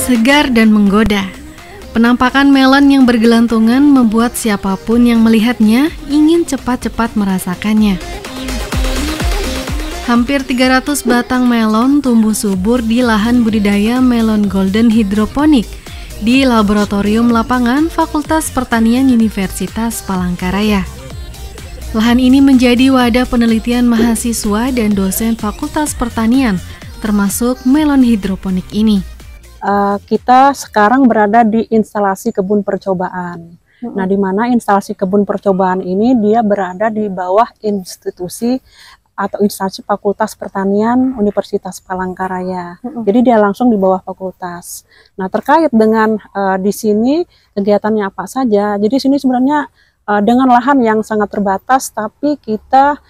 Segar dan menggoda. Penampakan melon yang bergelantungan membuat siapapun yang melihatnya ingin cepat-cepat merasakannya. Hampir 300 batang melon tumbuh subur di lahan budidaya melon golden hidroponik di Laboratorium Lapangan Fakultas Pertanian Universitas Palangkaraya. Lahan ini menjadi wadah penelitian mahasiswa dan dosen Fakultas Pertanian, termasuk melon hidroponik ini. Kita sekarang berada di instalasi kebun percobaan. Nah, di mana instalasi kebun percobaan ini dia berada di bawah institusi atau instansi Fakultas Pertanian Universitas Palangkaraya. Jadi dia langsung di bawah fakultas. Nah, terkait dengan di sini kegiatannya apa saja. Jadi sini sebenarnya dengan lahan yang sangat terbatas, tapi kita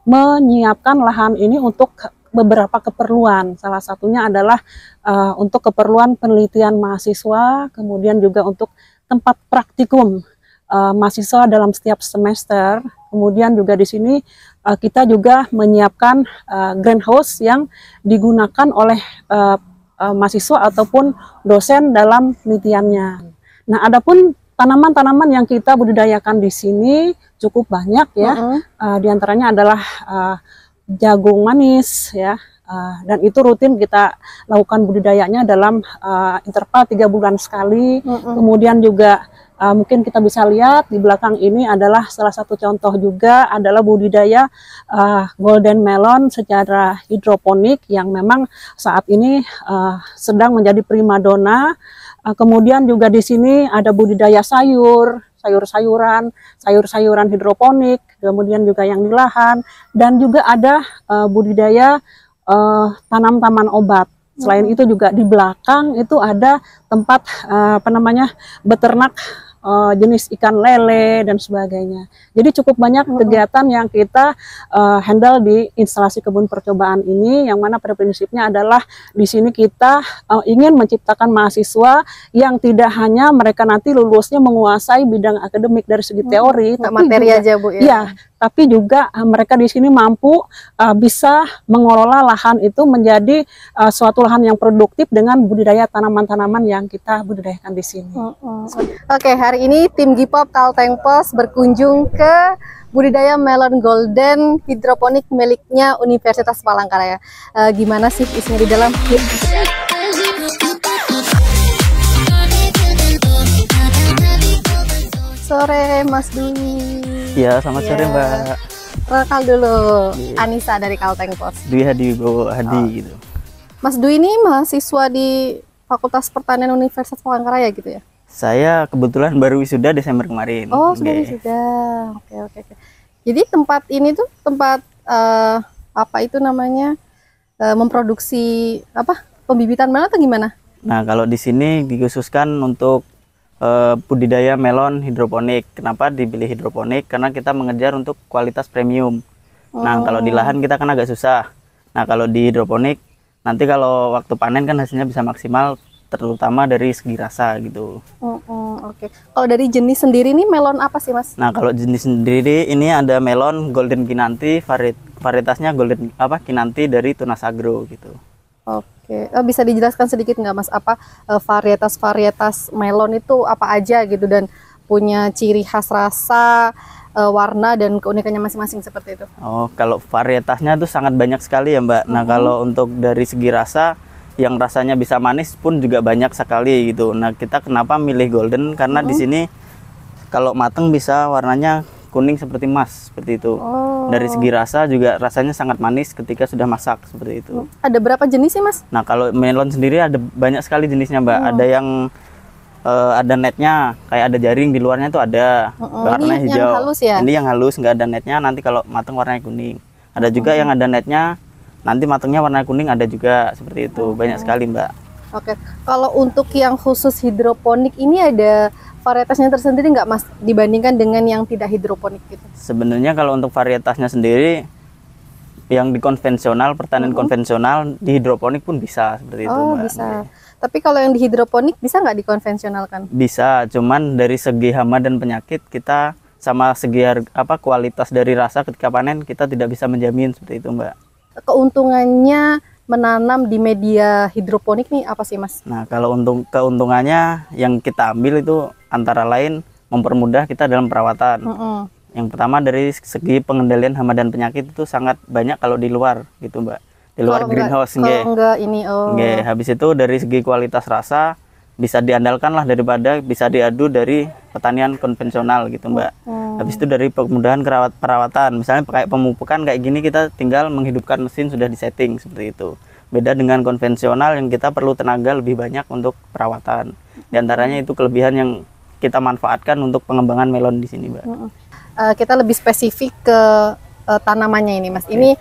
menyiapkan lahan ini untuk beberapa keperluan. Salah satunya adalah untuk keperluan penelitian mahasiswa, kemudian juga untuk tempat praktikum mahasiswa dalam setiap semester. Kemudian juga di sini kita juga menyiapkan greenhouse yang digunakan oleh mahasiswa ataupun dosen dalam penelitiannya. Nah, adapun tanaman-tanaman yang kita budidayakan di sini cukup banyak ya. Di antaranya adalah jagung manis ya, dan itu rutin kita lakukan budidayanya dalam interval 3 bulan sekali. Kemudian juga mungkin kita bisa lihat di belakang ini adalah salah satu contoh juga adalah budidaya golden melon secara hidroponik yang memang saat ini sedang menjadi primadona. Kemudian juga di sini ada budidaya sayur-sayuran hidroponik, kemudian juga yang di lahan, dan juga ada budidaya tanam-taman obat. Selain itu juga di belakang itu ada tempat beternak jenis ikan lele dan sebagainya. Jadi cukup banyak kegiatan yang kita handle di instalasi kebun percobaan ini, yang mana pada prinsipnya adalah di sini kita ingin menciptakan mahasiswa yang tidak hanya mereka nanti lulusnya menguasai bidang akademik dari segi teori, tapi materi juga, aja Bu ya. Iya, tapi juga mereka di sini mampu bisa mengelola lahan itu menjadi suatu lahan yang produktif dengan budidaya tanaman-tanaman yang kita budidayakan di sini. Oke, hari ini tim Gipop Kalteng Pos berkunjung ke budidaya melon golden hidroponik miliknya Universitas Palangkaraya. Gimana sih isinya di dalam? Sore Mas Dwi. Iya, selamat sore Mbak. Perkenalkan dulu, Anissa dari Kalteng Pos. Dwi Hadi Wibowo Hadi gitu. Mas Dwi ini mahasiswa di Fakultas Pertanian Universitas Palangkaraya gitu ya? Saya kebetulan baru wisuda Desember kemarin. Oh, sudah wisuda. Oke. Jadi tempat ini tuh tempat apa itu namanya? Memproduksi apa? Pembibitan melon atau gimana? Nah, kalau di sini dikhususkan untuk budidaya melon hidroponik. Kenapa dipilih hidroponik? Karena kita mengejar untuk kualitas premium. Nah, kalau di lahan kita kan agak susah. Nah, kalau di hidroponik nanti kalau waktu panen kan hasilnya bisa maksimal, terutama dari segi rasa gitu. Oke. Kalau dari jenis sendiri nih melon apa sih Mas? Nah, kalau jenis sendiri ini ada melon golden kinanti, varietasnya golden kinanti dari Tunas Agro gitu. Oke, bisa dijelaskan sedikit nggak Mas, apa varietas melon itu apa aja gitu dan punya ciri khas rasa, warna dan keunikannya masing-masing seperti itu? Oh, kalau varietasnya itu sangat banyak sekali ya Mbak. Nah, kalau untuk dari segi rasa, yang rasanya bisa manis pun juga banyak sekali gitu. Nah, kita kenapa milih golden? Karena di sini kalau mateng bisa warnanya kuning seperti emas, seperti itu. Dari segi rasa juga rasanya sangat manis ketika sudah masak, seperti itu. Ada berapa jenis sih Mas? Nah, kalau melon sendiri ada banyak sekali jenisnya Mbak. Ada yang ada netnya, kayak ada jaring di luarnya tuh ada, warnanya hijau. Yang halus ya? Ini yang halus, nggak ada netnya, nanti kalau mateng warnanya kuning. Ada juga yang ada netnya, nanti matengnya warna kuning, ada juga seperti itu. Banyak sekali Mbak. Oke, kalau untuk yang khusus hidroponik ini ada varietasnya tersendiri nggak Mas dibandingkan dengan yang tidak hidroponik gitu? Sebenarnya kalau untuk varietasnya sendiri yang di konvensional, pertanian konvensional, di hidroponik pun bisa seperti itu Mbak. Bisa. Tapi kalau yang di hidroponik bisa nggak dikonvensionalkan? Bisa, cuman dari segi hama dan penyakit kita sama segi kualitas dari rasa ketika panen kita tidak bisa menjamin seperti itu Mbak. Keuntungannya menanam di media hidroponik nih apa sih Mas? Nah, kalau untuk keuntungannya yang kita ambil itu antara lain mempermudah kita dalam perawatan. Yang pertama dari segi pengendalian hama dan penyakit itu sangat banyak kalau di luar gitu Mbak. Di luar greenhouse. Kalau enggak ini Habis itu dari segi kualitas rasa bisa diandalkan lah daripada bisa diadu dari pertanian konvensional gitu Mbak. Habis itu dari kemudahan perawatan, misalnya kayak pemupukan kayak gini kita tinggal menghidupkan mesin sudah disetting seperti itu. Beda dengan konvensional yang kita perlu tenaga lebih banyak untuk perawatan. Di antaranya itu kelebihan yang kita manfaatkan untuk pengembangan melon di sini Mbak. Kita lebih spesifik ke tanamannya ini Mas. Ini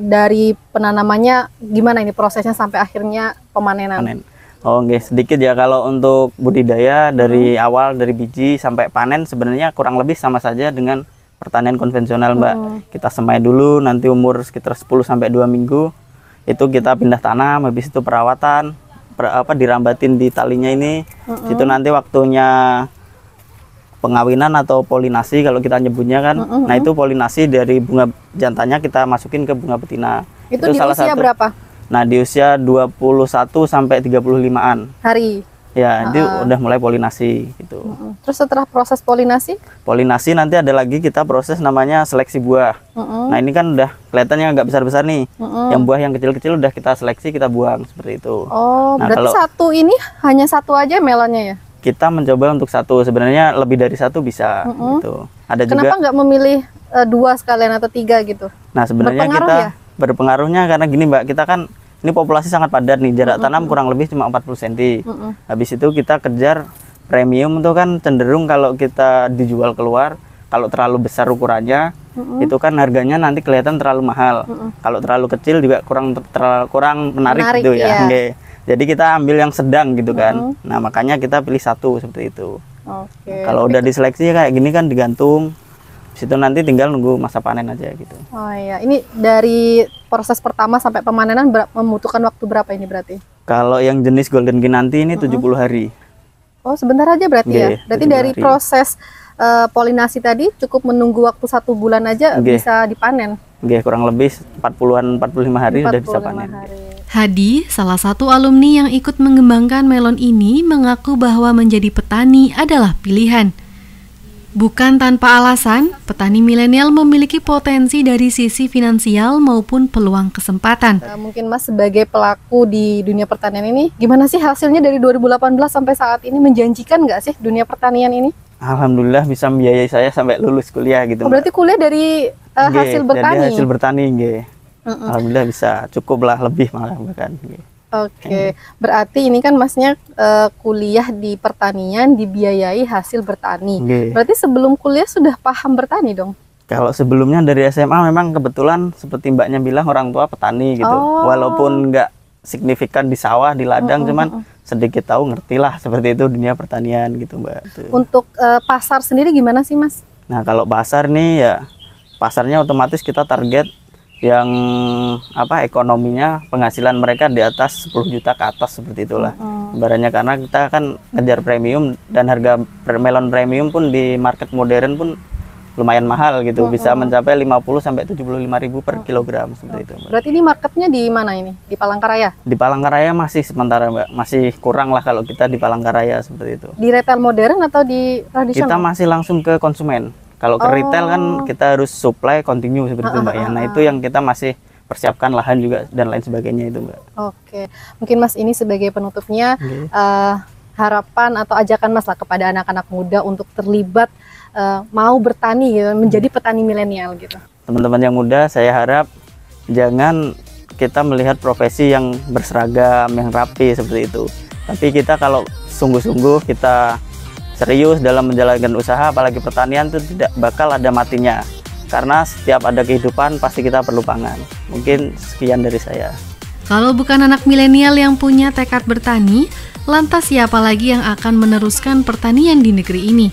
dari penanamannya gimana ini prosesnya sampai akhirnya pemanenan? Oke, sedikit ya kalau untuk budidaya dari awal dari biji sampai panen sebenarnya kurang lebih sama saja dengan pertanian konvensional Mbak. Kita semai dulu nanti umur sekitar 10 sampai 2 minggu itu kita pindah tanam, habis itu perawatan dirambatin di talinya ini. Itu nanti waktunya pengawinan atau polinasi kalau kita nyebutnya kan. Nah, itu polinasi dari bunga jantannya kita masukin ke bunga betina. Itu di salah usia berapa? Nah, di usia 21 sampai 35-an. Hari. Ya, itu udah mulai polinasi gitu. Terus setelah proses polinasi? Polinasi nanti ada lagi kita proses namanya seleksi buah. Nah, ini kan udah kelihatannya nggak besar-besar nih. Yang buah yang kecil-kecil udah kita seleksi, kita buang seperti itu. Oh, nah, berarti satu ini hanya satu aja melonnya ya? Kita mencoba untuk satu, sebenarnya lebih dari satu bisa gitu. Ada Kenapa nggak memilih 2 sekalian atau 3 gitu? Nah, sebenarnya kita berpengaruhnya karena gini Mbak, kita kan ini populasi sangat padat nih, jarak tanam kurang lebih cuma 40 cm. Habis itu kita kejar premium tuh kan cenderung kalau kita dijual keluar, kalau terlalu besar ukurannya, itu kan harganya nanti kelihatan terlalu mahal. Kalau terlalu kecil juga kurang menarik gitu ya. Jadi kita ambil yang sedang gitu kan. Nah, makanya kita pilih satu seperti itu. Kalau udah diseleksi kayak gini kan digantung. Situ nanti tinggal nunggu masa panen aja gitu. Oh iya, ini dari proses pertama sampai pemanenan membutuhkan waktu berapa ini berarti? Kalau yang jenis Golden Ginanti ini 70 hari. Oh, sebentar aja berarti ya? Berarti dari proses polinasi tadi cukup menunggu waktu 1 bulan aja bisa dipanen? Kurang lebih 45 hari sudah bisa panen. Hadi, salah satu alumni yang ikut mengembangkan melon ini, mengaku bahwa menjadi petani adalah pilihan. Bukan tanpa alasan, petani milenial memiliki potensi dari sisi finansial maupun peluang kesempatan. Mungkin Mas sebagai pelaku di dunia pertanian ini, gimana sih hasilnya dari 2018 sampai saat ini, menjanjikan nggak sih dunia pertanian ini? Alhamdulillah bisa membiayai saya sampai lulus kuliah gitu. Oh, berarti kuliah dari hasil bertani? Dari hasil bertani, Alhamdulillah bisa, cukup lah, lebih malah bahkan. Oke, berarti ini kan Masnya kuliah di pertanian dibiayai hasil bertani. Berarti sebelum kuliah sudah paham bertani dong? Kalau sebelumnya dari SMA memang kebetulan seperti Mbaknya bilang orang tua petani gitu. Walaupun nggak signifikan di sawah, di ladang, cuman sedikit tahu ngerti lah seperti itu dunia pertanian gitu Mbak. Untuk pasar sendiri gimana sih Mas? Nah, kalau pasar nih ya pasarnya otomatis kita target yang ekonominya penghasilan mereka di atas 10 juta ke atas seperti itulah. Ibaratnya karena kita kan kejar premium dan harga melon premium pun di market modern pun lumayan mahal gitu, bisa mencapai 50 sampai 75.000 per kilogram seperti itu. Berarti ini marketnya di mana ini? Di Palangkaraya? Di Palangkaraya masih sementara Mbak, masih kurang lah kalau kita di Palangkaraya seperti itu. Di retail modern atau di tradisional? Kita masih langsung ke konsumen. Kalau ke retail kan kita harus supply continue seperti itu Mbak ya. Nah, itu yang kita masih persiapkan lahan juga dan lain sebagainya itu Mbak. Oke, mungkin Mas ini sebagai penutupnya harapan atau ajakan Mas lah kepada anak-anak muda untuk terlibat mau bertani gitu, menjadi petani milenial gitu. Teman-teman yang muda, saya harap jangan kita melihat profesi yang berseragam, yang rapi seperti itu. Tapi kita kalau sungguh-sungguh kita serius dalam menjalankan usaha, apalagi pertanian, itu tidak bakal ada matinya. Karena setiap ada kehidupan pasti kita perlu pangan. Mungkin sekian dari saya. Kalau bukan anak milenial yang punya tekad bertani, lantas siapa lagi yang akan meneruskan pertanian di negeri ini?